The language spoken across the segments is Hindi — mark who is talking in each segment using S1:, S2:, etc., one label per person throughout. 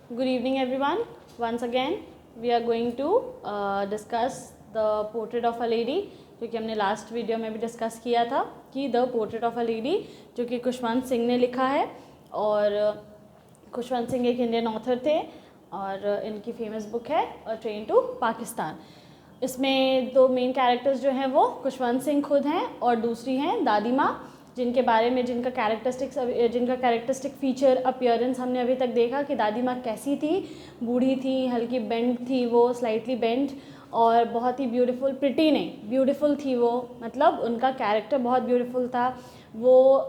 S1: Good evening everyone. Once again we are going to discuss the portrait of a lady, जो कि हमने लास्ट वीडियो में भी डिस्कस किया था कि the portrait of a lady, जो कि खुशवंत सिंह ने लिखा है। और खुशवंत सिंह एक इंडियन ऑथर थे और इनकी फेमस बुक है ट्रेन टू पाकिस्तान। इसमें दो मेन कैरेक्टर्स जो हैं वो खुशवंत सिंह खुद हैं और दूसरी हैं दादी माँ, जिनके बारे में जिनका कैरेक्टरिस्टिक फीचर अपीयरेंस हमने अभी तक देखा कि दादी माँ कैसी थी। बूढ़ी थी, हल्की बेंड थी, वो स्लाइटली बेंड, और बहुत ही ब्यूटीफुल, प्रिटी नहीं ब्यूटीफुल थी वो, मतलब उनका कैरेक्टर बहुत ब्यूटीफुल था। वो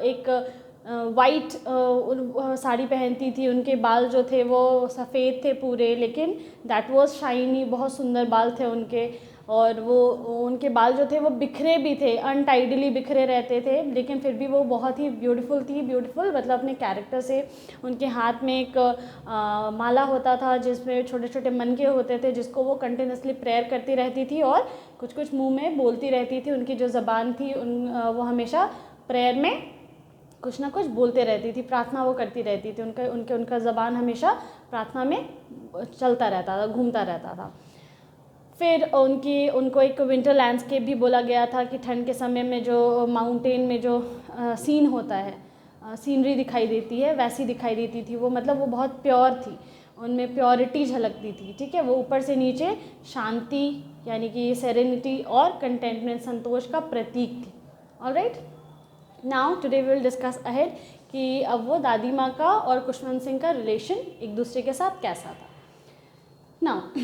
S1: एक वाइट साड़ी पहनती थी, उनके बाल जो थे वो सफ़ेद थे पूरे, लेकिन दैट वाज शाइनी, बहुत सुंदर बाल थे उनके। और वो उनके बाल जो थे वो बिखरे भी थे, अनटाइडली बिखरे रहते थे, लेकिन फिर भी वो बहुत ही ब्यूटीफुल थी। ब्यूटीफुल मतलब अपने कैरेक्टर से। उनके हाथ में एक माला होता था जिसमें छोटे छोटे मनके होते थे, जिसको वो कंटिन्यूसली प्रेयर करती रहती थी और कुछ कुछ मुंह में बोलती रहती थी। उनकी जो ज़बान थी वो हमेशा प्रेयर में कुछ ना कुछ बोलते रहती थी, प्रार्थना वो करती रहती थी। उनका ज़बान हमेशा प्रार्थना में चलता रहता था, घूमता रहता था। फिर उनको एक विंटर लैंडस्केप भी बोला गया था कि ठंड के समय में जो माउंटेन में जो सीन होता है, सीनरी दिखाई देती है, वैसी दिखाई देती थी वो। मतलब वो बहुत प्योर थी, उनमें प्योरिटी झलकती थी। ठीक है, वो ऊपर से नीचे शांति यानी कि सेरेनिटी और कंटेंटमेंट, संतोष का प्रतीक थी। Alright, now today we will discuss ahead कि अब वो दादी माँ का और खुशवंत सिंह का रिलेशन एक दूसरे के साथ कैसा था। Now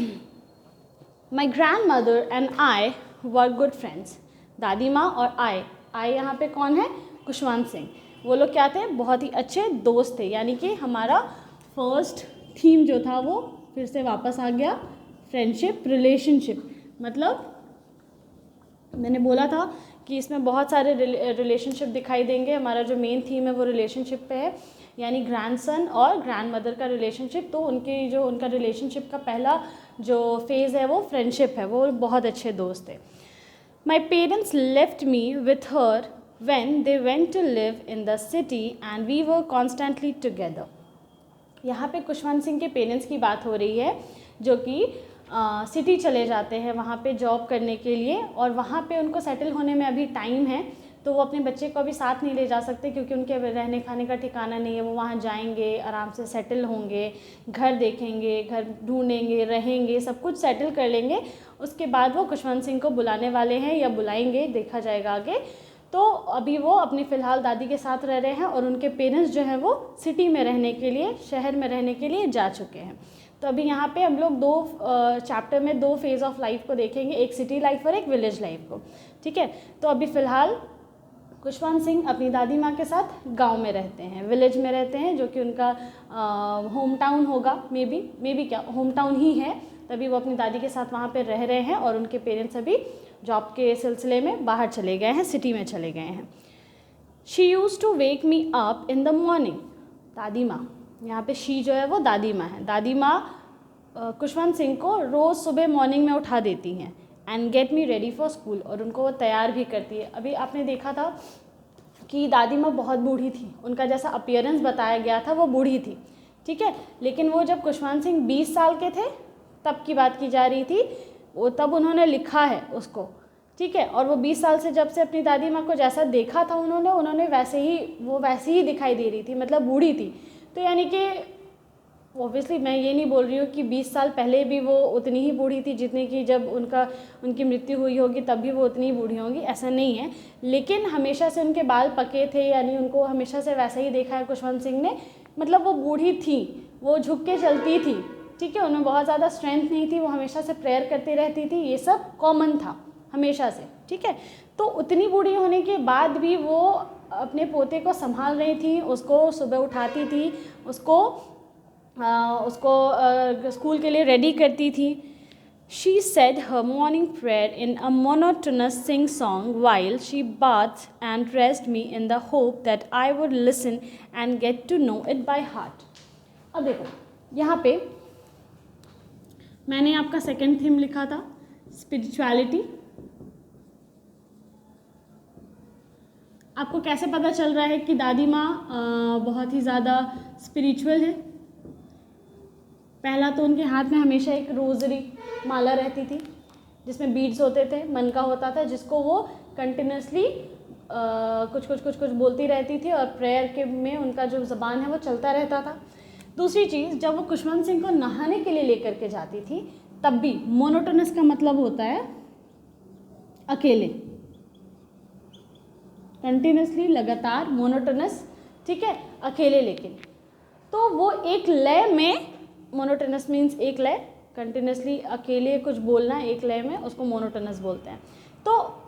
S1: my grand mother and I were good friends. दादी माँ और आई यहाँ पे कौन है? खुशवंत सिंह। वो लोग क्या थे? बहुत ही अच्छे दोस्त थे। यानी कि हमारा फर्स्ट थीम जो था वो फिर से वापस आ गया, फ्रेंडशिप, रिलेशनशिप। मतलब मैंने बोला था कि इसमें बहुत सारे रिलेशनशिप दिखाई देंगे। हमारा जो मेन थीम है वो रिलेशनशिप पे है, यानी ग्रैंडसन और ग्रैंड मदर का रिलेशनशिप। तो उनका रिलेशनशिप का पहला जो फेज़ है वो फ्रेंडशिप है, वो बहुत अच्छे दोस्त थे। My parents left me with her when they went to live in the city and we were constantly together. यहाँ पे खुशवंत सिंह के पेरेंट्स की बात हो रही है, जो कि सिटी चले जाते हैं वहाँ पे जॉब करने के लिए, और वहाँ पे उनको सेटल होने में अभी टाइम है, तो वो अपने बच्चे को अभी साथ नहीं ले जा सकते क्योंकि उनके रहने खाने का ठिकाना नहीं है। वो वहाँ जाएंगे, आराम से सेटल होंगे, घर देखेंगे, घर ढूंढेंगे, रहेंगे, सब कुछ सेटल कर लेंगे। उसके बाद वो खुशवंत सिंह को बुलाने वाले हैं या बुलाएंगे, देखा जाएगा आगे। तो अभी वो अपनी फ़िलहाल दादी के साथ रह रहे हैं और उनके पेरेंट्स जो हैं वो सिटी में रहने के लिए, शहर में रहने के लिए जा चुके हैं। तो अभी यहाँ पे हम लोग दो चैप्टर में दो फेज़ ऑफ लाइफ को देखेंगे, एक सिटी लाइफ और एक विलेज लाइफ को। ठीक है, तो अभी फ़िलहाल खुशवंत सिंह अपनी दादी माँ के साथ गांव में रहते हैं, विलेज में रहते हैं, जो कि उनका होम टाउन होगा, मे बी क्या होम टाउन ही है। तभी वो अपनी दादी के साथ वहाँ पे रह रहे हैं और उनके पेरेंट्स अभी जॉब के सिलसिले में बाहर चले गए हैं, सिटी में चले गए हैं। She use to wake me up in the morning. दादी माँ, यहाँ पे शी जो है वो दादी माँ है। दादी माँ खुशवंत सिंह को रोज़ सुबह मॉर्निंग में उठा देती हैं and get me ready for school, और उनको वो तैयार भी करती है। अभी आपने देखा था कि दादी माँ बहुत बूढ़ी थी, उनका जैसा अपीयरेंस बताया गया था वो बूढ़ी थी। ठीक है, लेकिन वो जब खुशवंत सिंह 20 साल के थे तब की बात की जा रही थी, वो तब उन्होंने लिखा है उसको। ठीक है, और वो 20 साल से जब से अपनी दादी माँ को जैसा देखा था उन्होंने वैसे ही दिखाई दे रही थी, मतलब बूढ़ी थी। तो यानी कि ऑब्वियसली मैं ये नहीं बोल रही हूँ कि 20 साल पहले भी वो उतनी ही बूढ़ी थी जितनी कि जब उनकी मृत्यु हुई होगी तब भी वो उतनी ही बूढ़ी होंगी, ऐसा नहीं है। लेकिन हमेशा से उनके बाल पके थे, यानी उनको हमेशा से वैसा ही देखा है खुशवंत सिंह ने। मतलब वो बूढ़ी थी, वो झुक के चलती थी। ठीक है, उनमें बहुत ज़्यादा स्ट्रेंथ नहीं थी, वो हमेशा से प्रेयर करती रहती थी, ये सब कॉमन था हमेशा से। ठीक है, तो उतनी बूढ़ी होने के बाद भी वो अपने पोते को संभाल रही थी, उसको सुबह उठाती थी, उसको स्कूल के लिए रेडी करती थी। She said her morning prayer in a monotonous sing-song while she bathed and dressed me in the hope that I would listen and get to know it by heart. अब देखो, यहाँ पे मैंने आपका सेकेंड थीम लिखा था, स्पिरिचुअलिटी। आपको कैसे पता चल रहा है कि दादी माँ बहुत ही ज़्यादा स्पिरिचुअल है? पहला तो उनके हाथ में हमेशा एक रोज़री माला रहती थी जिसमें बीड्स होते थे, मन का होता था, जिसको वो कंटिन्यूसली कुछ बोलती रहती थी और प्रेयर के में उनका जो ज़बान है वो चलता रहता था। दूसरी चीज़, जब वो खुशवंत सिंह को नहाने के लिए लेकर के जाती थी तब भी मोनोटोनस का मतलब होता है अकेले, कंटिन्यूसली, लगातार, मोनोटोनस, ठीक है, अकेले। लेकिन तो वो एक लय में, मोनोटोनस मीन्स एक लय, कंटिन्यूसली अकेले कुछ बोलना एक लय में, उसको मोनोटोनस बोलते हैं। तो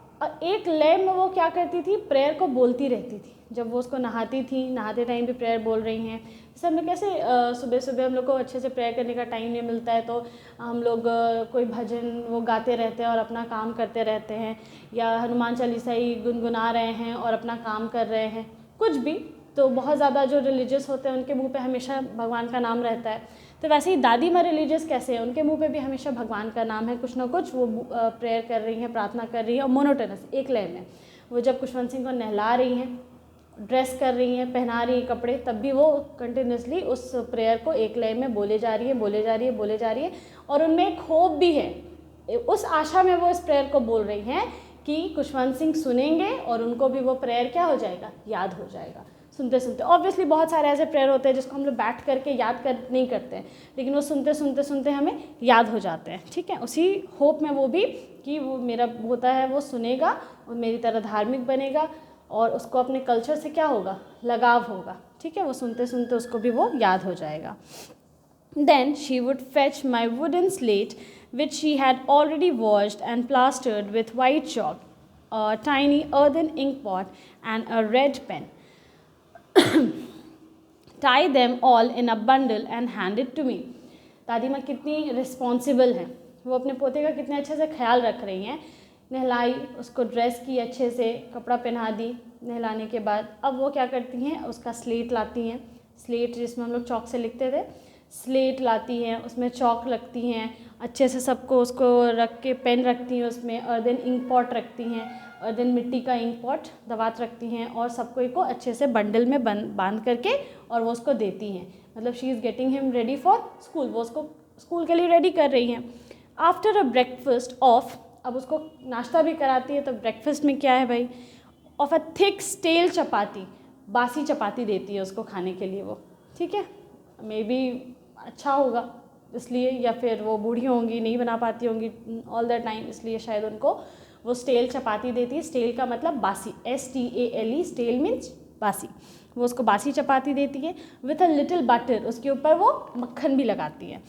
S1: एक लय में वो क्या करती थी, प्रेयर को बोलती रहती थी। जब वो उसको नहाती थी, नहाते टाइम भी प्रेयर बोल रही हैं। जैसे हम लोग कैसे सुबह सुबह हम लोग को अच्छे से प्रेयर करने का टाइम नहीं मिलता है तो हम लोग कोई भजन वो गाते रहते हैं और अपना काम करते रहते हैं, या हनुमान चालीसा ही गुनगुना रहे हैं और अपना काम कर रहे हैं, कुछ भी। तो बहुत ज़्यादा जो रिलीजियस होते हैं उनके मुंह पे हमेशा भगवान का नाम रहता है। तो वैसे ही दादी माँ रिलीजियस कैसे हैं, उनके मुंह पे भी हमेशा भगवान का नाम है, कुछ ना कुछ वो प्रेयर कर रही हैं, प्रार्थना कर रही हैं, और मोनोटोनस, एक लय में। वो जब खुशवंत सिंह को नहला रही हैं, ड्रेस कर रही हैं, पहना रही हैं कपड़े, तब भी वो कंटिन्यूसली उस प्रेयर को एक लय में बोले जा रही है। और उनमें एक होप भी है, उस आशा में वो इस प्रेयर को बोल रही हैं कि खुशवंत सिंह सुनेंगे और उनको भी वो प्रेयर क्या हो जाएगा, याद हो जाएगा सुनते सुनते। ऑब्वियसली बहुत सारे ऐसे प्रेयर होते हैं जिसको हम लोग बैठ करके याद कर नहीं करते हैं, लेकिन वो सुनते हमें याद हो जाते हैं, ठीक है। उसी होप में वो भी कि वो मेरा होता है वो सुनेगा और मेरी तरह धार्मिक बनेगा और उसको अपने कल्चर से क्या होगा, लगाव होगा, ठीक है। वो सुनते सुनते उसको भी वो याद हो जाएगा। Then she would fetch my wooden slate, which she had already washed and plastered with white chalk, a tiny earthen ink pot, and a red pen. Tie them all in a bundle and hand it to me. दादी माँ कितनी रिस्पॉन्सिबल हैं, वो अपने पोते का कितने अच्छे से ख्याल रख रही हैं। नहलाई, उसको ड्रेस की अच्छे से, कपड़ा पहना दी नहलाने के बाद। अब वो क्या करती हैं, उसका स्लेट लाती हैं, स्लेट जिसमें हम लोग चौक से लिखते थे, स्लेट लाती हैं, उसमें चौक लगती हैं, अच्छे से सबको उसको रख के पेन रखती हैं, उसमें अर्दन इंक पॉट रखती हैं, अर्दन मिट्टी का इंक पॉट दवात रखती हैं, और सबको को अच्छे से बंडल में बांध करके और वो उसको देती हैं। मतलब she is getting him ready for school, वो उसको स्कूल के लिए रेडी कर रही हैं। आफ्टर अ ब्रेकफास्ट ऑफ, अब उसको नाश्ता भी कराती है, तो ब्रेकफास्ट में क्या है भाई, ऑफ अ थिक स्टेल चपाती, बासी चपाती देती है उसको खाने के लिए वो, ठीक है। मे बी अच्छा होगा इसलिए, या फिर वो बूढ़ी होंगी, नहीं बना पाती होंगी ऑल द टाइम, इसलिए शायद उनको वो स्टेल चपाती देती है। स्टेल का मतलब बासी, STALE, स्टेल मीन्स बासी। वो उसको बासी चपाती देती है विथ अ लिटिल बटर, उसके ऊपर वो मक्खन भी लगाती है।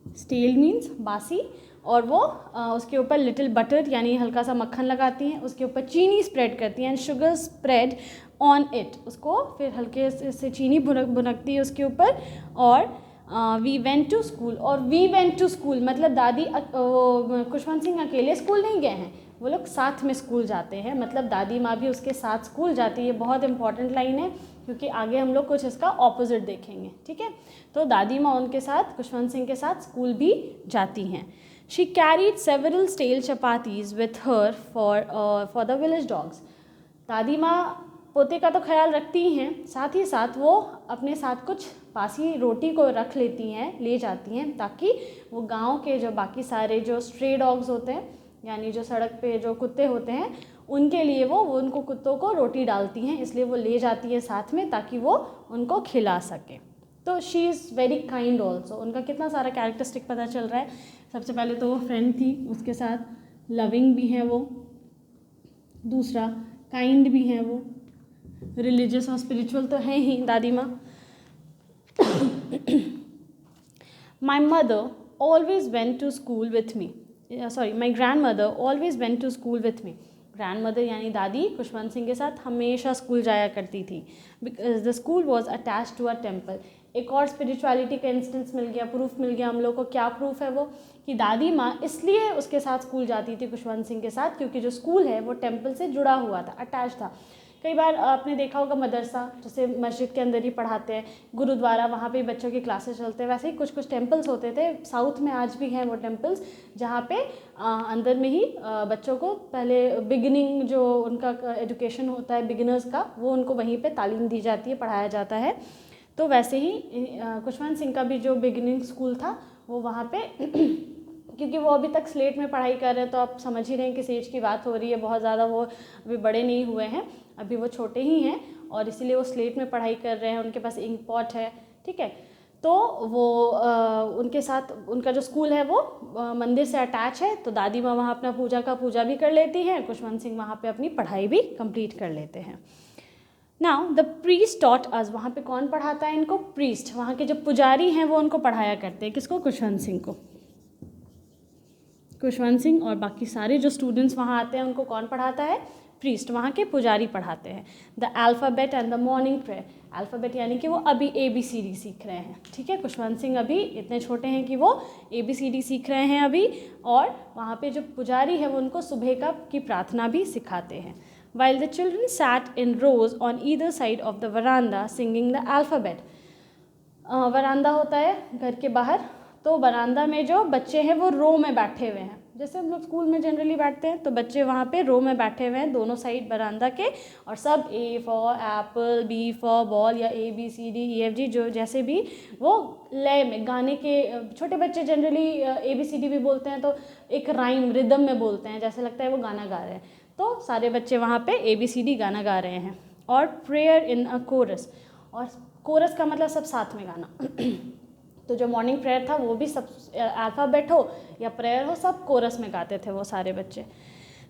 S1: स्टेल मीन्स बासी, और वो उसके ऊपर लिटिल बटर यानी हल्का सा मक्खन लगाती हैं, उसके ऊपर चीनी स्प्रेड करती हैं, and sugar spread on it, उसको फिर हल्के से चीनी भुनकती है उसके ऊपर। और वी वेंट टू स्कूल, और वी वेंट टू स्कूल मतलब दादी खुशवंत सिंह अकेले स्कूल नहीं गए हैं, वो लोग साथ में स्कूल जाते हैं, मतलब दादी माँ भी उसके साथ स्कूल जाती है। बहुत इंपॉर्टेंट लाइन है क्योंकि आगे हम लोग कुछ इसका ऑपोजिट देखेंगे, ठीक है। तो दादी माँ उनके साथ, खुशवंत सिंह के साथ स्कूल भी जाती हैं। She carried several stale chapatis with her for the village dogs. दादी माँ पोते का तो ख्याल रखती ही हैं, साथ ही साथ वो अपने साथ कुछ बासी रोटी को रख लेती हैं, ले जाती हैं, ताकि वो गांव के जो बाकी सारे जो स्ट्रे डॉग्स होते हैं, यानी जो सड़क पे जो कुत्ते होते हैं, उनके लिए वो उनको कुत्तों को रोटी डालती हैं, इसलिए वो ले जाती है साथ में ताकि वो उनको खिला सके। तो she is very kind also. उनका कितना सारा कैरेक्टरिस्टिक पता चल रहा है। सबसे पहले तो वो फ्रेंड थी, उसके साथ लविंग भी हैं वो, दूसरा काइंड भी हैं वो, रिलीजियस और स्पिरिचुअल तो है ही दादी माँ। My mother always went to school with me, my grand mother always went to school with me. Grand mother यानी दादी खुशवंत सिंह के साथ हमेशा स्कूल जाया करती थी, because the school was attach to a temple. एक और स्पिरिचुअलिटी का इंस्टेंस मिल गया, प्रूफ मिल गया हम लोग को। क्या प्रूफ है वो, कि दादी माँ इसलिए उसके साथ स्कूल जाती थी खुशवंत सिंह के साथ, क्योंकि जो स्कूल है वो टेम्पल से जुड़ा हुआ था, अटैच था। कई बार आपने देखा होगा मदरसा, जैसे मस्जिद के अंदर ही पढ़ाते हैं, गुरुद्वारा, वहाँ पे बच्चों की क्लासेस चलते हैं, वैसे ही कुछ कुछ टेम्पल्स होते थे। साउथ में आज भी हैं वो टेम्पल्स, जहाँ पे अंदर में ही बच्चों को पहले बिगिनिंग जो उनका एजुकेशन होता है बिगिनर्स का, वो उनको वहीं पे तालीम दी जाती है, पढ़ाया जाता है। तो वैसे ही खुशवंत सिंह का भी जो बिगिनिंग स्कूल था वो वहाँ पे क्योंकि वो अभी तक स्लेट में पढ़ाई कर रहे हैं, तो आप समझ ही रहे हैं किस एज की बात हो रही है, बहुत ज़्यादा वो अभी बड़े नहीं हुए हैं, अभी वो छोटे ही हैं और इसीलिए वो स्लेट में पढ़ाई कर रहे हैं, उनके पास इंक पॉट है, ठीक है। तो वो उनके साथ उनका जो स्कूल है वो मंदिर से अटैच है, तो दादी माँ वहाँ अपना पूजा भी कर लेती हैं, खुशवंत सिंह वहाँ पे अपनी पढ़ाई भी कंप्लीट कर लेते हैं। Now the priest taught us, वहाँ पे कौन पढ़ाता है इनको? प्रीस्ट, वहाँ के जो पुजारी हैं वो उनको पढ़ाया करते हैं, किसको? खुशवंत सिंह को। खुशवंत सिंह और बाकी सारे जो स्टूडेंट्स वहाँ आते हैं उनको कौन पढ़ाता है? प्रीस्ट, वहाँ के पुजारी पढ़ाते हैं। The alphabet and the morning prayer, alphabet यानी कि वो अभी ABCD सीख रहे हैं, ठीक है। खुशवंत सिंह अभी इतने छोटे हैं कि वो ABCD सीख रहे हैं अभी, और वहाँ पे जो पुजारी है वो उनको सुबह की प्रार्थना भी सिखाते हैं। While the children sat in rows on either side of the veranda singing the alphabet, वरांदा होता है घर के बाहर, तो वरांदा में जो बच्चे हैं वो रो में बैठे हुए हैं, जैसे हम लोग स्कूल में जनरली बैठते हैं, तो बच्चे वहाँ पे रो में बैठे हुए हैं दोनों साइड वरांदा के, और सब A for Apple, B for ball या ABCD EFG जो जैसे भी वो लय में गाने के, छोटे बच्चे जनरली ABCD भी बोलते हैं तो एक राइम रिदम में बोलते हैं, जैसे लगता है वो गाना गा रहे हैं, तो सारे बच्चे वहाँ पे ABCD गाना गा रहे हैं। और प्रेयर इन अ कोरस, और कोरस का मतलब सब साथ में गाना तो जो मॉर्निंग प्रेयर था वो भी सब अल्फ़ाबेट हो या प्रेयर हो सब कोरस में गाते थे वो सारे बच्चे।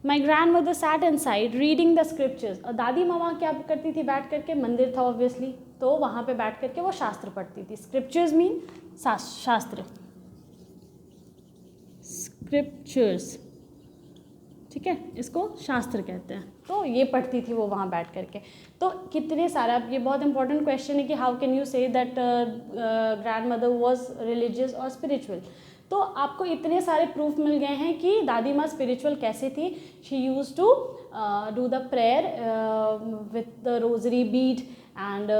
S1: माई grand mother sat in side reading the scriptures, और दादी माँ वहाँ क्या करती थी? बैठ करके, मंदिर था ऑब्वियसली, तो वहाँ पे बैठ करके वो शास्त्र पढ़ती थी। स्क्रिप्चर्स मीन शास्त्र, स्क्रिप्चर्स, ठीक है, इसको शास्त्र कहते हैं, तो ये पढ़ती थी वो वहाँ बैठ करके। तो कितने सारा, ये बहुत इंपॉर्टेंट क्वेश्चन है कि how can you say that grand mother was religious और स्पिरिचुअल, तो आपको इतने सारे प्रूफ मिल गए हैं कि दादी माँ स्पिरिचुअल कैसे थी। She use to do the prayer with the rosary bead and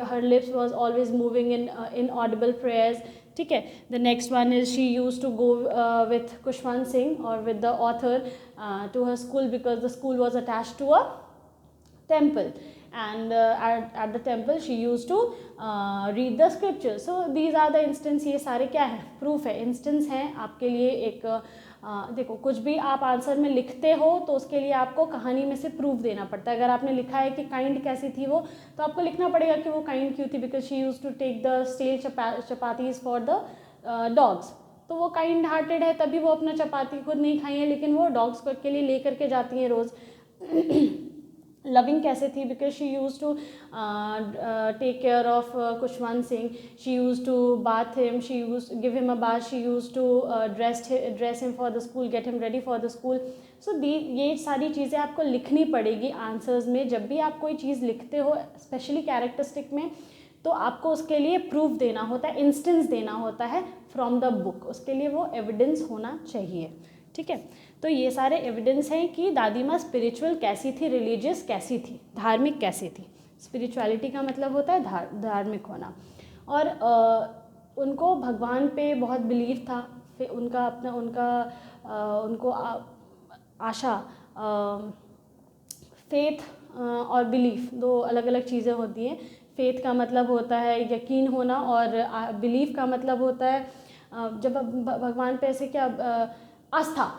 S1: her lips was always moving in audible prayers, ठीक है। The next one is she use to go with Khushwant Singh और with the author to her school because the school was attached to a temple, and at the temple she used to read the scriptures. So these are the instance, ये सारे क्या है? प्रूफ है, इंस्टेंस हैं आपके लिए। एक देखो, कुछ भी आप आंसर में लिखते हो तो उसके लिए आपको कहानी में से प्रूफ देना पड़ता है। अगर आपने लिखा है कि काइंड कैसी थी वो, तो आपको लिखना पड़ेगा कि वो काइंड क्यों थी, because she use to take the stale chapatis for the dogs, तो वो काइंड हार्टेड है, तभी वो अपना चपाती खुद नहीं खाई है, लेकिन वो डॉग्स के लिए ले करके जाती हैं रोज़। लविंग कैसे थी? Because she use to take care of Khushwant Singh, she use to bath him, she use give him a bath, she use to dress him for the school, get him ready for the school. So ये सारी चीज़ें आपको लिखनी पड़ेगी आंसर्स में। जब भी आप कोई चीज़ लिखते हो, स्पेशली कैरेक्टरिस्टिक में, तो आपको उसके लिए प्रूफ देना होता है, इंस्टेंस देना होता है फ्रॉम द बुक, उसके लिए वो एविडेंस होना चाहिए, ठीक है। तो ये सारे एविडेंस हैं कि दादी माँ स्पिरिचुअल कैसी थी, रिलीजियस कैसी थी, धार्मिक कैसी थी। स्पिरिचुअलिटी का मतलब होता है धार्मिक होना, और उनको भगवान पे बहुत बिलीव था। फिर उनको आशा, फेथ और बिलीफ दो अलग अलग चीज़ें होती हैं। फेथ का मतलब होता है यकीन होना, और बिलीफ का मतलब होता है जब भगवान पे ऐसे क्या, आस्था,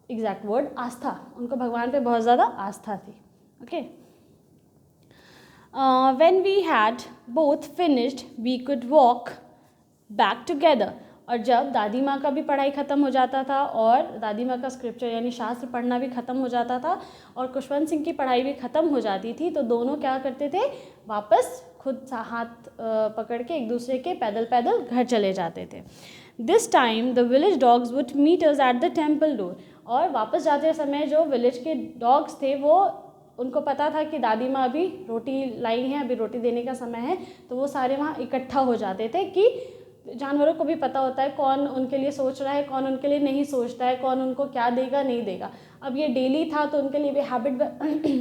S1: एग्जैक्ट वर्ड आस्था, उनको भगवान पे बहुत ज़्यादा आस्था थी। Okay, when we had both finished we could walk back together, और जब दादी माँ का भी पढ़ाई ख़त्म हो जाता था और दादी माँ का स्क्रिप्चर यानी शास्त्र पढ़ना भी ख़त्म हो जाता था और खुशवंत सिंह की पढ़ाई भी ख़त्म हो जाती थी, तो दोनों क्या करते थे? वापस खुद हाथ पकड़ के एक दूसरे के पैदल पैदल घर चले जाते थे। This time the village dogs would meet us at the temple door, और वापस जाते समय जो विलेज के डॉग्स थे वो, उनको पता था कि दादी माँ अभी रोटी लाई हैं, अभी रोटी देने का समय है, तो वो सारे वहाँ इकट्ठा हो जाते थे। कि जानवरों को भी पता होता है कौन उनके लिए सोच रहा है, कौन उनके लिए नहीं सोचता है, कौन उनको क्या देगा नहीं देगा। अब ये डेली था तो उनके लिए भी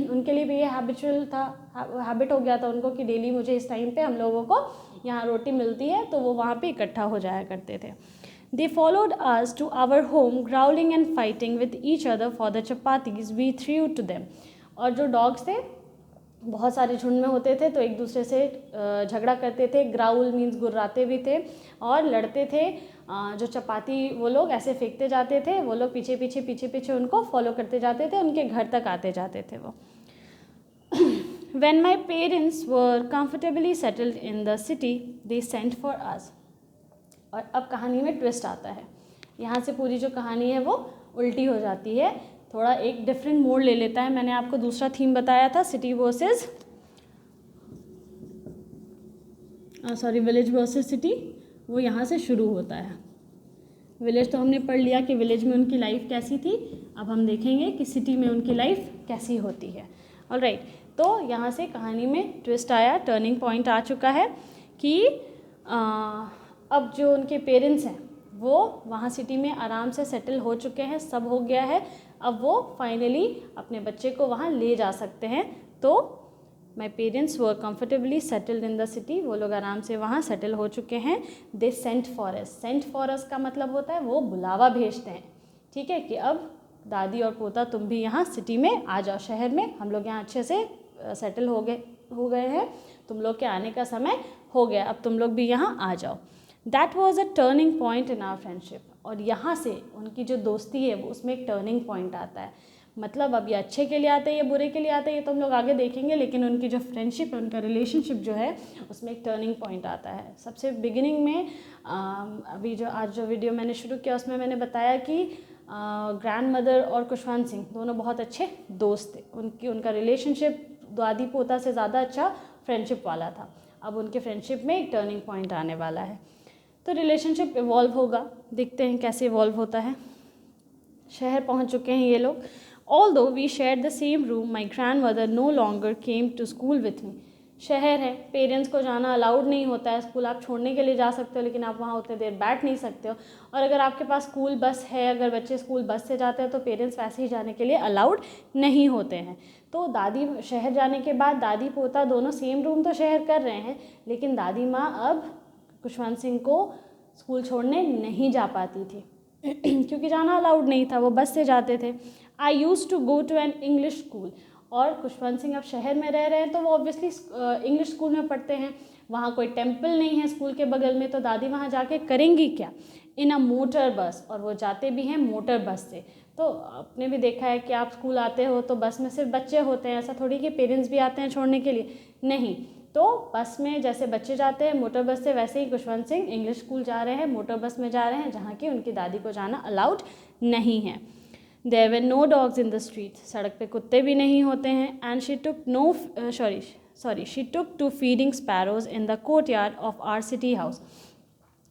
S1: उनके लिए भी ये हैबिचुअल था, हैबिट हो गया था उनको कि डेली मुझे इस टाइम पे हम लोगों को यहाँ रोटी मिलती है, तो वो वहाँ पे इकट्ठा हो जाया करते थे। They followed us to our home, growling and fighting with each other for the chapatis we threw to them. और जो डॉग्स थे बहुत सारे झुंड में होते थे तो एक दूसरे से झगड़ा करते थे। ग्राउल मीन्स गुर्राते भी थे और लड़ते थे। जो चपाती वो लोग ऐसे फेंकते जाते थे, वो लोग पीछे पीछे पीछे पीछे उनको फॉलो करते जाते थे, उनके घर तक आते जाते थे वो। When my parents were comfortably settled in the city, they sent for us. और अब कहानी में ट्विस्ट आता है, यहाँ से पूरी जो कहानी है वो उल्टी हो जाती है, थोड़ा एक डिफरेंट मोड ले लेता है। मैंने आपको दूसरा थीम बताया था, city versus village versus city, वो यहाँ से शुरू होता है। विलेज तो हमने पढ़ लिया कि विलेज में उनकी लाइफ कैसी थी, अब हम देखेंगे कि सिटी में उनकी लाइफ कैसी होती है। ऑलराइट, तो यहाँ से कहानी में ट्विस्ट आया, टर्निंग पॉइंट आ चुका है कि अब जो उनके पेरेंट्स हैं वो वहाँ सिटी में आराम से सेटल हो चुके हैं, सब हो गया है, अब वो फाइनली अपने बच्चे को वहाँ ले जा सकते हैं। तो my parents were comfortably settled in the city, वो लोग आराम से वहाँ सेटल हो चुके हैं। They sent for us, sent for us का मतलब होता है वो बुलावा भेजते हैं, ठीक है, कि अब दादी और पोता तुम भी यहाँ सिटी में आ जाओ, शहर में, हम लोग यहाँ अच्छे से सेटल हो गए हैं, तुम लोग के आने का समय हो गया, अब तुम लोग भी यहाँ आ जाओ। That was a turning point in our friendship, और यहाँ से उनकी जो दोस्ती है वो उसमें एक टर्निंग पॉइंट आता है। मतलब अब ये अच्छे के लिए आते हैं या बुरे के लिए आते हैं ये तो हम लोग आगे देखेंगे, लेकिन उनकी जो फ्रेंडशिप है, उनका रिलेशनशिप जो है उसमें एक टर्निंग पॉइंट आता है। सबसे बिगिनिंग में अभी जो आज जो वीडियो मैंने शुरू किया उसमें मैंने बताया कि ग्रैंड मदर और खुशवंत सिंह दोनों बहुत अच्छे दोस्त थे, उनका रिलेशनशिप दादी पोता से ज़्यादा अच्छा फ्रेंडशिप वाला था। अब उनके फ्रेंडशिप में एक टर्निंग पॉइंट आने वाला है, तो रिलेशनशिप इवॉल्व होगा, देखते हैं कैसे इवॉल्व होता है। शहर पहुंच चुके हैं ये लोग। Although we share the same room, my grand mother no longer came to school with me. शहर है, पेरेंट्स को जाना अलाउड नहीं होता है स्कूल, आप छोड़ने के लिए जा सकते हो लेकिन आप वहाँ उतने देर बैठ नहीं सकते हो, और अगर आपके पास स्कूल बस है, अगर बच्चे स्कूल बस से जाते हैं तो पेरेंट्स वैसे ही जाने के लिए अलाउड नहीं होते हैं। तो दादी शहर जाने के बाद दादी पोता दोनों सेम रूम तो शेयर कर रहे हैं, लेकिन दादी माँ अब खुशवंत सिंह को स्कूल छोड़ने नहीं जा पाती थी क्योंकि जाना अलाउड नहीं था, वो बस से जाते थे। I use to go to an English school, और खुशवंत सिंह अब शहर में रह रहे हैं तो वो ऑब्वियसली इंग्लिश स्कूल में पढ़ते हैं, वहाँ कोई टेम्पल नहीं है स्कूल के बगल में, तो दादी वहाँ जाके करेंगी क्या, इन अ मोटर बस, और वो जाते भी हैं मोटर बस से। तो आपने भी देखा है कि आप स्कूल आते हो तो बस में सिर्फ बच्चे होते हैं, ऐसा थोड़ी कि पेरेंट्स भी आते हैं छोड़ने के लिए, नहीं, तो बस में जैसे बच्चे जाते हैं मोटर बस से, वैसे ही खुशवंत सिंह इंग्लिश स्कूल जा रहे हैं, मोटर बस में जा रहे हैं, जहाँ की उनकी दादी को जाना अलाउड नहीं है। There were no dogs in the street, सड़क पे कुत्ते भी नहीं होते हैं। And she took to feeding sparrows in the courtyard of our city house.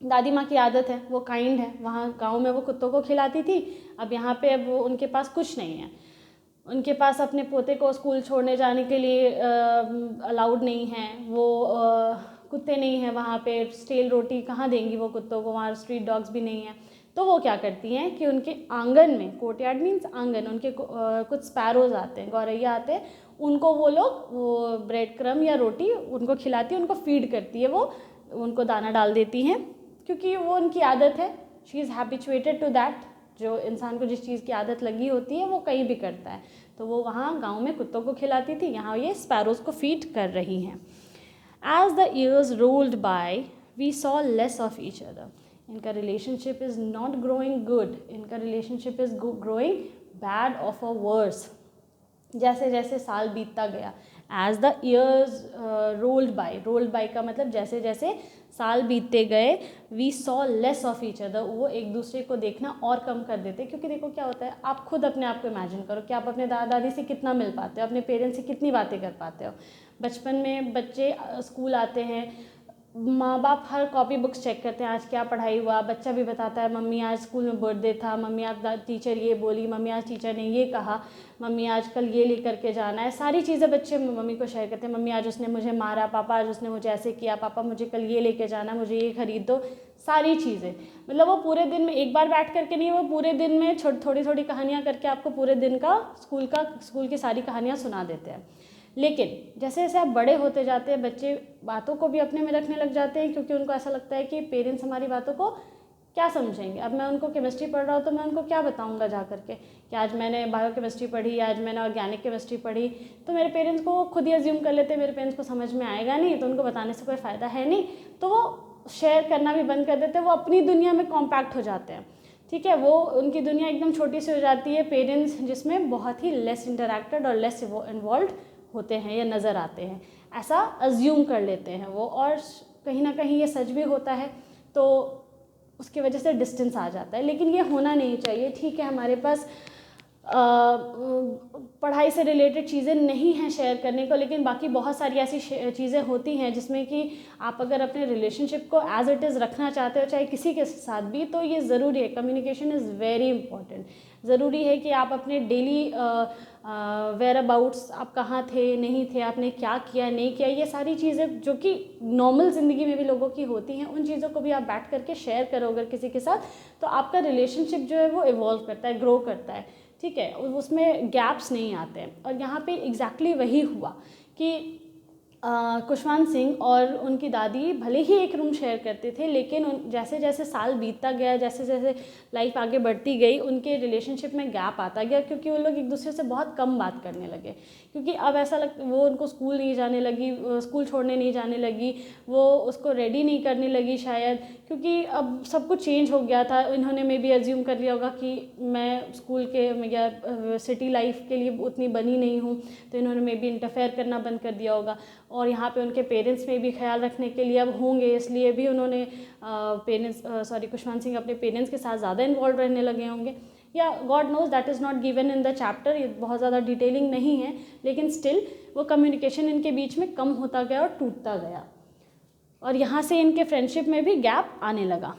S1: दादी माँ की आदत है, वो काइंड है, वहाँ गांव में वो कुत्तों को खिलाती थी, अब यहाँ पे अब वो उनके पास कुछ नहीं है, उनके पास अपने पोते को स्कूल छोड़ने जाने के लिए अलाउड नहीं है, वो कुत्ते नहीं हैं वहाँ पे, स्टेल रोटी कहाँ देंगी वो कुत्तों को, वहाँ स्ट्रीट डॉग्स भी नहीं हैं। तो वो क्या करती हैं कि उनके आंगन में, कोर्टयार्ड मीन्स आंगन, उनके कुछ स्पैरोज आते हैं, गौरैया आते हैं, उनको वो लोग वो ब्रेड क्रम या रोटी उनको खिलाती है, उनको फीड करती है, वो उनको दाना डाल देती हैं, क्योंकि वो उनकी आदत है। She is habituated to that, जो इंसान को जिस चीज़ की आदत लगी होती है वो कहीं भी करता है, तो वो वहाँ गाँव में कुत्तों को खिलाती थी, यहाँ ये स्पैरोज को फीड कर रही हैं। As the years rolled by we saw less of each other, इनका relationship is not growing good, इनका relationship is growing bad of a worse. जैसे जैसे साल बीतता गया, as the years rolled by का मतलब जैसे जैसे साल बीतते गए, we saw less of each other, वो एक दूसरे को देखना और कम कर देते, क्योंकि देखो क्या होता है, आप खुद अपने आप को इमेजिन करो कि आप अपने दादा दादी से कितना मिल पाते हो, अपने पेरेंट्स से कितनी बातें कर पाते हो। बचपन में बच्चे स्कूल आते हैं, माँ बाप हर कॉपी बुक्स चेक करते हैं, आज क्या पढ़ाई हुआ, बच्चा भी बताता है मम्मी आज स्कूल में बर्थडे था, मम्मी आज टीचर ये बोली, मम्मी आज टीचर ने ये कहा, मम्मी आज कल ये लेकर के जाना है, सारी चीज़ें बच्चे मम्मी को शेयर करते हैं। मम्मी आज उसने मुझे मारा, पापा आज उसने मुझे ऐसे किया, पापा मुझे कल ये लेके जाना, मुझे ये खरीद दो, सारी चीज़ें। मतलब वो पूरे दिन में एक बार बैठ करके नहीं, वो पूरे दिन में थोड़ी थोड़ी कहानियाँ करके आपको पूरे दिन का स्कूल की सारी कहानियाँ सुना देते हैं। लेकिन जैसे जैसे आप बड़े होते जाते हैं, बच्चे बातों को भी अपने में रखने लग जाते हैं, क्योंकि उनको ऐसा लगता है कि पेरेंट्स हमारी बातों को क्या समझेंगे। अब मैं उनको केमिस्ट्री पढ़ रहा हूँ तो मैं उनको क्या बताऊँगा जा करके कि आज मैंने बायोकेमिस्ट्री पढ़ी, आज मैंने ऑर्गेनिक केमिस्ट्री पढ़ी, तो मेरे पेरेंट्स को खुद ही अज्यूम कर लेते हैं मेरे पेरेंट्स को समझ में आएगा नहीं, तो उनको बताने से कोई फ़ायदा है नहीं, तो वो शेयर करना भी बंद कर देते हैं, वो अपनी दुनिया में कॉम्पैक्ट हो जाते हैं। ठीक है, वो उनकी दुनिया एकदम छोटी सी हो जाती है, पेरेंट्स जिसमें बहुत ही लेस इंटरैक्टेड और लेस इन्वॉल्व होते हैं या नज़र आते हैं, ऐसा अज्यूम कर लेते हैं वो, और कहीं ना कहीं ये सच भी होता है, तो उसकी वजह से डिस्टेंस आ जाता है। लेकिन ये होना नहीं चाहिए। ठीक है, हमारे पास पढ़ाई से रिलेटेड चीज़ें नहीं हैं शेयर करने को, लेकिन बाकी बहुत सारी ऐसी चीज़ें होती हैं जिसमें कि आप अगर अपने रिलेशनशिप को एज इट इज़ रखना चाहते हो, चाहे किसी के साथ भी, तो ये ज़रूरी है। Communication is very important. ज़रूरी है कि आप अपने डेली वेयर अबाउट्स, आप कहाँ थे, नहीं थे, आपने क्या किया, नहीं किया, ये सारी चीज़ें जो कि नॉर्मल ज़िंदगी में भी लोगों की होती हैं, उन चीज़ों को भी आप बैठ करके शेयर करो अगर किसी के साथ, तो आपका रिलेशनशिप जो है वो इवॉल्व करता है, ग्रो करता है। ठीक है, उसमें गैप्स नहीं आते हैं। और यहाँ पे एग्जैक्टली वही हुआ कि खुशवंत सिंह और उनकी दादी भले ही एक रूम शेयर करते थे, लेकिन जैसे जैसे साल बीतता गया, जैसे जैसे लाइफ आगे बढ़ती गई, उनके रिलेशनशिप में गैप आता गया, क्योंकि वो लोग एक दूसरे से बहुत कम बात करने लगे। क्योंकि अब ऐसा वो उनको स्कूल नहीं जाने लगी, स्कूल छोड़ने नहीं जाने लगी, वो उसको रेडी नहीं करने लगी शायद, क्योंकि अब सब कुछ चेंज हो गया था। इन्होंने मे भी अज्यूम कर लिया होगा कि मैं स्कूल के या सिटी लाइफ के लिए उतनी बनी नहीं हूँ, तो इन्होंने मे भी इंटरफेयर करना बंद कर दिया होगा। और यहाँ पे उनके पेरेंट्स में भी ख्याल रखने के लिए अब होंगे, इसलिए भी उन्होंने खुशवंत सिंह अपने पेरेंट्स के साथ ज़्यादा इन्वॉल्व रहने लगे होंगे, या God knows, that is not given in the chapter, ये बहुत ज़्यादा डिटेलिंग नहीं है, लेकिन स्टिल वो कम्युनिकेशन इनके बीच में कम होता गया और टूटता गया, और यहाँ से इनके फ्रेंडशिप में भी गैप आने लगा।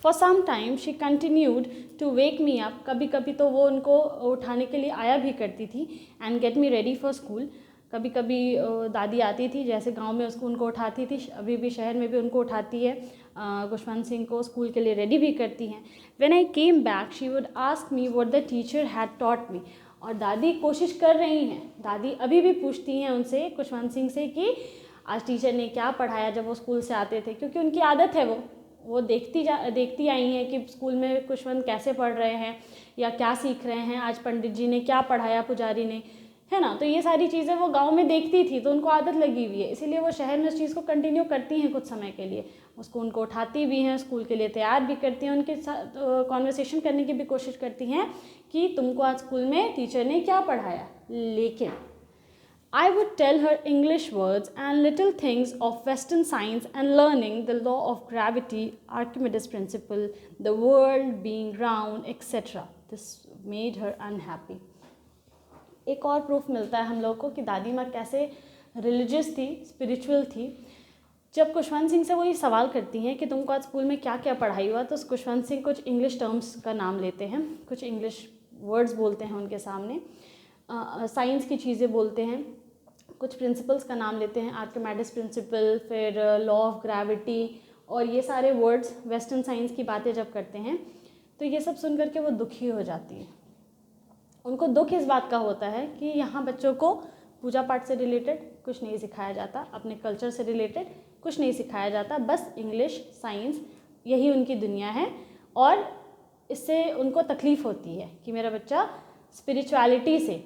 S1: For some time she continued to wake me up, कभी कभी तो वो उनको उठाने के लिए आया भी करती थी, and get me ready for school. कभी कभी दादी आती थी, जैसे गांव में उनको उठाती थी, अभी भी शहर में भी उनको उठाती है, खुशवंत सिंह को स्कूल के लिए रेडी भी करती हैं। When I came back she would ask me what the teacher had taught me, और दादी कोशिश कर रही हैं, दादी अभी भी पूछती हैं उनसे, खुशवंत सिंह से, कि आज टीचर ने क्या पढ़ाया जब वो स्कूल से आते थे, क्योंकि उनकी आदत है, वो देखती आई हैं कि स्कूल में खुशवंत कैसे पढ़ रहे हैं या क्या सीख रहे हैं, आज पंडित जी ने क्या पढ़ाया, पुजारी ने, है ना। तो ये सारी चीज़ें वो गांव में देखती थी, तो उनको आदत लगी हुई है, इसीलिए वो शहर में उस चीज़ को कंटिन्यू करती हैं कुछ समय के लिए, उनको उठाती भी हैं, स्कूल के लिए तैयार भी करती हैं, उनके साथ कॉन्वर्सेशन करने की भी कोशिश करती हैं कि तुमको आज स्कूल में टीचर ने क्या पढ़ाया। लेकिन I would tell her English words and little things of Western science and learning, the law of gravity, Archimedes principle, the world being round, etc. This made her unhappy. एक और प्रूफ मिलता है हम लोग को कि दादी माँ कैसे रिलीजियस थी, स्पिरिचुअल थी। जब खुशवंत सिंह से वो ये सवाल करती हैं कि तुमको आज स्कूल में क्या क्या पढ़ाई हुआ, तो खुशवंत सिंह कुछ इंग्लिश टर्म्स का नाम लेते हैं, कुछ इंग्लिश वर्ड्स बोलते हैं उनके सामने, साइंस की चीज़ें बोलते हैं, कुछ प्रिंसिपल्स का नाम लेते हैं, आर्किमेडिस प्रिंसिपल, फिर लॉ ऑफ ग्रेविटी, और ये सारे वर्ड्स वेस्टर्न साइंस की बातें जब करते हैं, तो ये सब सुन करके वो दुखी हो जाती है। उनको दुख इस बात का होता है कि यहाँ बच्चों को पूजा पाठ से रिलेटेड कुछ नहीं सिखाया जाता, अपने कल्चर से रिलेटेड कुछ नहीं सिखाया जाता, बस इंग्लिश, साइंस, यही उनकी दुनिया है, और इससे उनको तकलीफ़ होती है कि मेरा बच्चा स्पिरिचुअलिटी से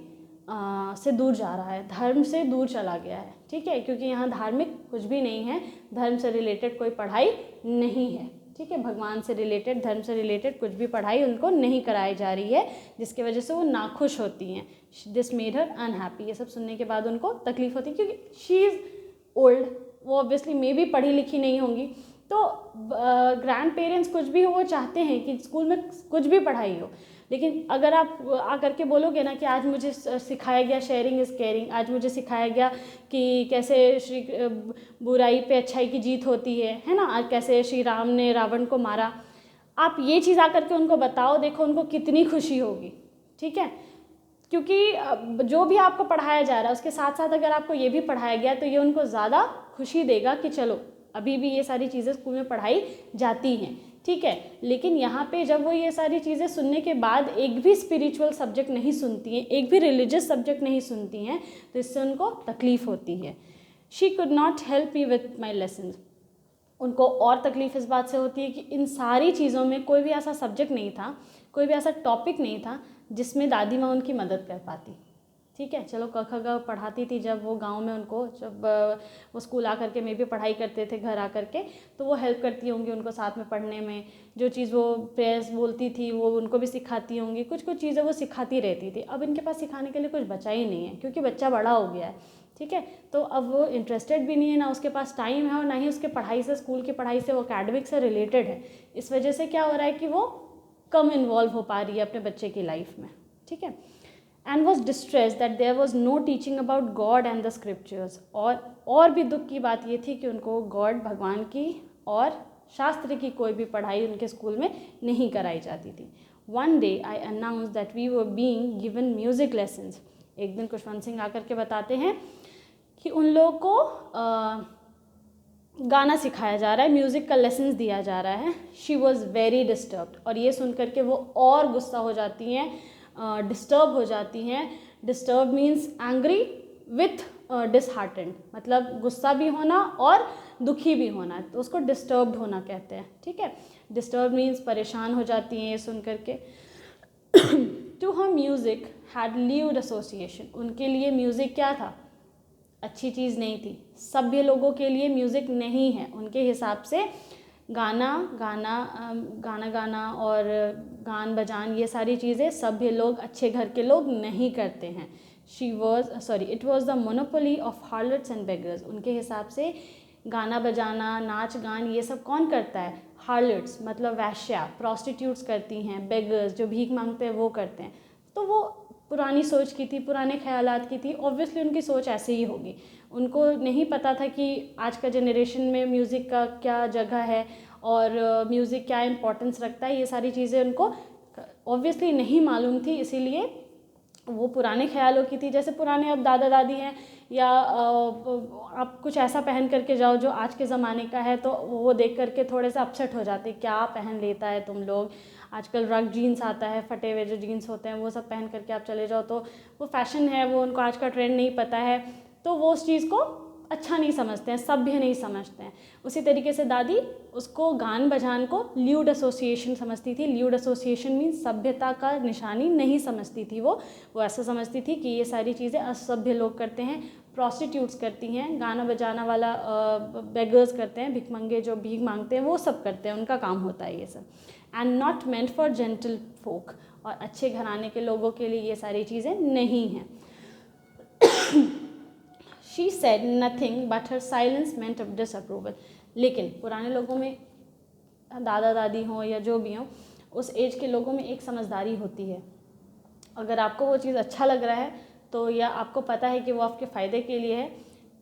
S1: दूर जा रहा है, धर्म से दूर चला गया है। ठीक है, क्योंकि यहाँ धार्मिक कुछ भी नहीं है, धर्म से रिलेटेड कोई पढ़ाई नहीं है। ठीक है, भगवान से रिलेटेड, धर्म से रिलेटेड कुछ भी पढ़ाई उनको नहीं कराई जा रही है, जिसकी वजह से वो नाखुश होती हैं। This made her unhappy. ये सब सुनने के बाद उनको तकलीफ होती है, क्योंकि शी इज़ ओल्ड, वो ऑब्वियसली मे भी पढ़ी लिखी नहीं होंगी, तो ग्रैंड पेरेंट्स कुछ भी हो वो चाहते हैं कि स्कूल में कुछ भी पढ़ाई हो, लेकिन अगर आप आकर के बोलोगे ना कि आज मुझे सिखाया गया शेयरिंग इज़ केयरिंग, आज मुझे सिखाया गया कि कैसे बुराई पे अच्छाई की जीत होती है ना, आज कैसे श्री राम ने रावण को मारा, आप ये चीज़ आकर के उनको बताओ, देखो उनको कितनी खुशी होगी। ठीक है, क्योंकि जो भी आपको पढ़ाया जा रहा है उसके साथ साथ अगर आपको ये भी पढ़ाया गया तो ये उनको ज़्यादा खुशी देगा कि चलो अभी भी ये सारी चीज़ें स्कूल में पढ़ाई जाती हैं। ठीक है, लेकिन यहाँ पे जब वो ये सारी चीज़ें सुनने के बाद एक भी स्पिरिचुअल सब्जेक्ट नहीं सुनती हैं, एक भी रिलीजियस सब्जेक्ट नहीं सुनती हैं, तो इससे उनको तकलीफ़ होती है। She could not help me with my lessons. उनको और तकलीफ़ इस बात से होती है कि इन सारी चीज़ों में कोई भी ऐसा सब्जेक्ट नहीं था, कोई भी ऐसा टॉपिक नहीं था जिसमें दादी माँ उनकी मदद कर पाती। ठीक है, चलो क ख ग पढ़ाती थी जब वो गांव में उनको, जब वो स्कूल आकर के मे भी पढ़ाई करते थे घर आकर के, तो वो हेल्प करती होंगी उनको साथ में पढ़ने में। जो चीज़ वो प्रेयर्स बोलती थी वो उनको भी सिखाती होंगी, कुछ कुछ चीज़ें वो सिखाती रहती थी। अब इनके पास सिखाने के लिए कुछ बचा ही नहीं है क्योंकि बच्चा बड़ा हो गया है। ठीक है, तो अब वो इंटरेस्टेड भी नहीं है, ना उसके पास टाइम है और ना ही उसके पढ़ाई से, स्कूल की पढ़ाई से, वो अकेडमिक से रिलेटेड है। इस वजह से क्या हो रहा है कि वो कम इन्वॉल्व हो पा रही है अपने बच्चे की लाइफ में। ठीक है, and was distress that there was no teaching about God and the scriptures. और भी दुख की बात ये थी कि उनको गॉड, भगवान की और शास्त्र की कोई भी पढ़ाई उनके स्कूल में नहीं कराई जाती थी। One day I announce that we were being given music lessons. एक दिन खुशवंत सिंह आकर के बताते हैं कि उन लोगों को गाना सिखाया जा रहा है, म्यूज़िक का लेसन्स दिया जा रहा है। शी वॉज़ वेरी डिस्टर्ब्ड, और ये सुन करके वो और गुस्सा हो जाती हैं, डिस्टर्ब हो जाती हैं। Disturb means angry with disheartened, मतलब गुस्सा भी होना और दुखी भी होना, तो उसको डिस्टर्ब्ड होना कहते हैं। ठीक है, डिस्टर्ब मीन्स परेशान हो जाती हैं ये सुन करके। To her music had lewd association. उनके लिए म्यूज़िक क्या था? अच्छी चीज़ नहीं थी। सभ्य लोगों के लिए म्यूज़िक नहीं है। उनके हिसाब से गाना गाना और गान बजान ये सारी चीज़ें सभ्य लोग, अच्छे घर के लोग नहीं करते हैं। It was the monopoly of harlots and beggars. उनके हिसाब से गाना बजाना, नाच गान ये सब कौन करता है? हार्लट्स मतलब वैश्या, प्रॉस्टिट्यूट्स करती हैं, बेगर्स जो भीख मांगते हैं वो करते हैं। तो वो पुरानी सोच की थी, पुराने ख्यालात की थी। ऑब्वियसली उनकी सोच ऐसे ही होगी। उनको नहीं पता था कि आज का जनरेशन में म्यूज़िक का क्या जगह है और म्यूज़िक क्या इम्पोर्टेंस रखता है। ये सारी चीज़ें उनको ऑब्वियसली नहीं मालूम थी, इसीलिए वो पुराने ख्यालों की थी। जैसे पुराने अब दादा दादी हैं, या आप कुछ ऐसा पहन करके जाओ जो आज के ज़माने का है, तो वो देख करके थोड़े से अपसेट हो जाते, क्या पहन लेता है तुम लोग। आजकल रग जीन्स आता है, फटे हुए जो जीन्स होते हैं वो सब पहन करके आप चले जाओ, तो वो फैशन है, वो उनको आज का ट्रेंड नहीं पता है, तो वो उस चीज़ को अच्छा नहीं समझते हैं, सभ्य नहीं समझते हैं। उसी तरीके से दादी उसको, गान बजान को ल्यूड एसोसिएशन समझती थी। ल्यूड एसोसिएशन मीन्स सभ्यता का निशानी नहीं समझती थी वो ऐसा समझती थी कि ये सारी चीज़ें असभ्य लोग करते हैं। प्रॉस्टिट्यूट्स करती हैं, गाना बजाना वाला बेगर्स करते हैं, भिखमंगे जो भीख मांगते हैं वो सब करते हैं, उनका काम होता है ये सब। And not meant for gentle folk, और अच्छे घराने के लोगों के लिए ये सारी चीज़ें नहीं हैं। She said nothing but her silence meant of disapproval. लेकिन पुराने लोगों में, दादा दादी हों या जो भी हों, उस एज के लोगों में एक समझदारी होती है। अगर आपको वो चीज़ अच्छा लग रहा है तो, या आपको पता है कि वो आपके फ़ायदे के लिए है,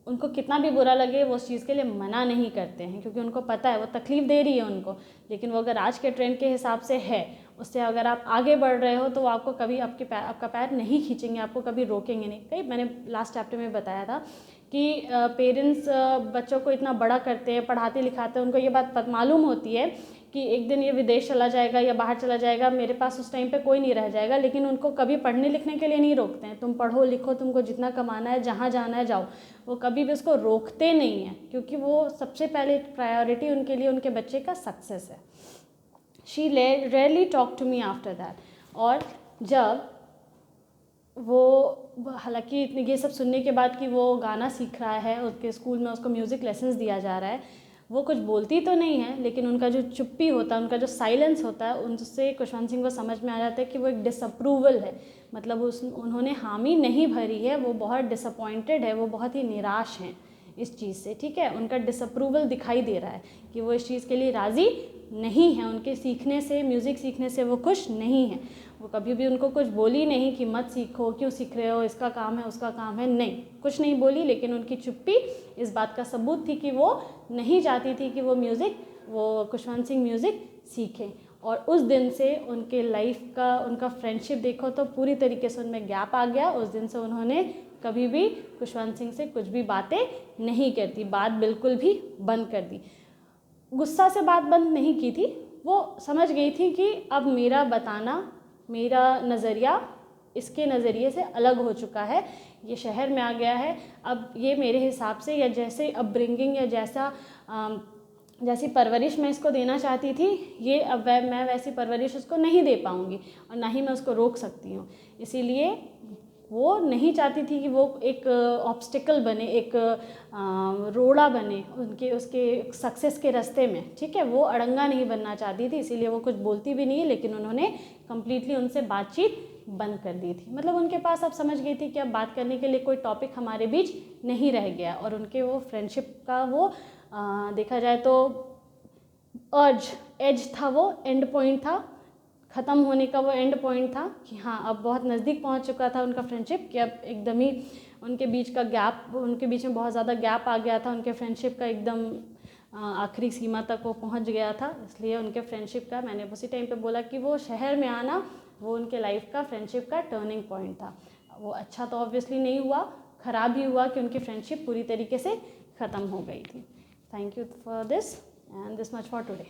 S1: उनको कितना भी बुरा लगे वो उस चीज़ के लिए मना नहीं करते हैं, क्योंकि उनको पता है वो तकलीफ़ दे रही है उनको। लेकिन वो अगर आज के ट्रेंड के हिसाब से है, उससे अगर आप आगे बढ़ रहे हो, तो वो आपको कभी आपका पैर नहीं खींचेंगे, आपको कभी रोकेंगे नहीं। कई मैंने लास्ट चैप्टर में बताया था कि पेरेंट्स बच्चों को इतना बड़ा करते हैं, पढ़ाते लिखाते हैं, उनको ये बात मालूम होती है कि एक दिन ये विदेश चला जाएगा या बाहर चला जाएगा, मेरे पास उस टाइम पे कोई नहीं रह जाएगा, लेकिन उनको कभी पढ़ने लिखने के लिए नहीं रोकते हैं। तुम पढ़ो लिखो, तुमको जितना कमाना है, जहाँ जाना है जाओ, वो कभी भी उसको रोकते नहीं हैं, क्योंकि वो सबसे पहले प्रायोरिटी उनके लिए उनके बच्चे का सक्सेस है। She rarely talk to me after that. और जब वो, हालांकि ये सब सुनने के बाद कि वो गाना सीख रहा है, उसके स्कूल में उसको म्यूज़िक लेसन्स दिया जा रहा है, वो कुछ बोलती तो नहीं है, लेकिन उनका जो चुप्पी होता है, उनका जो साइलेंस होता है, उनसे खुशवंत सिंह को समझ में आ जाता है कि वो एक डिसअप्रूवल है। मतलब उन्होंने हामी नहीं भरी है, वो बहुत डिसअपॉइंटेड है, वो बहुत ही निराश हैं इस चीज़ से। ठीक है, उनका डिसअप्रूवल दिखाई दे रहा है कि वो इस चीज़ के लिए राज़ी नहीं है, उनके सीखने से, म्यूज़िक सीखने से वो खुश नहीं है। वो कभी भी उनको कुछ बोली नहीं कि मत सीखो, क्यों सीख रहे हो, इसका काम है, उसका काम है, नहीं, कुछ नहीं बोली। लेकिन उनकी चुप्पी इस बात का सबूत थी कि वो नहीं चाहती थी कि वो खुशवंत सिंह म्यूज़िक सीखें। और उस दिन से उनके लाइफ का, उनका फ्रेंडशिप देखो तो पूरी तरीके से उनमें गैप आ गया। उस दिन से उन्होंने कभी भी खुशवंत सिंह से कुछ भी बातें नहीं करती, बात बिल्कुल भी बंद कर दी। गुस्सा से बात बंद नहीं की थी, वो समझ गई थी कि अब मेरा बताना, मेरा नज़रिया इसके नज़रिए से अलग हो चुका है, ये शहर में आ गया है, अब ये मेरे हिसाब से, या जैसे अपब्रिंगिंग या जैसा जैसी परवरिश मैं इसको देना चाहती थी, ये अब मैं वैसी परवरिश उसको नहीं दे पाऊँगी और ना ही मैं उसको रोक सकती हूँ। इसीलिए वो नहीं चाहती थी कि वो एक ऑब्स्टिकल बने, एक रोड़ा बने उसके सक्सेस के रास्ते में, ठीक है। वो अड़ंगा नहीं बनना चाहती थी, इसीलिए वो कुछ बोलती भी नहीं है, लेकिन उन्होंने कम्प्लीटली उनसे बातचीत बंद कर दी थी। मतलब उनके पास अब समझ गई थी कि अब बात करने के लिए कोई टॉपिक हमारे बीच नहीं रह गया, और उनके वो फ्रेंडशिप का वो देखा जाए तो एज था, वो एंड पॉइंट था, ख़त्म होने का वो एंड पॉइंट था कि हाँ अब बहुत नज़दीक पहुंच चुका था उनका फ्रेंडशिप, कि अब एकदम ही उनके बीच का गैप, उनके बीच में बहुत ज़्यादा गैप आ गया था, उनके फ्रेंडशिप का एकदम आखिरी सीमा तक वो पहुंच गया था। इसलिए उनके फ्रेंडशिप का, मैंने उसी टाइम पे बोला कि वो शहर में आना वो उनके लाइफ का फ्रेंडशिप का टर्निंग पॉइंट था। वो अच्छा तो ऑब्वियसली नहीं हुआ, ख़राब ही हुआ कि उनकी फ्रेंडशिप पूरी तरीके से ख़त्म हो गई थी। Thank you for this and this much for today.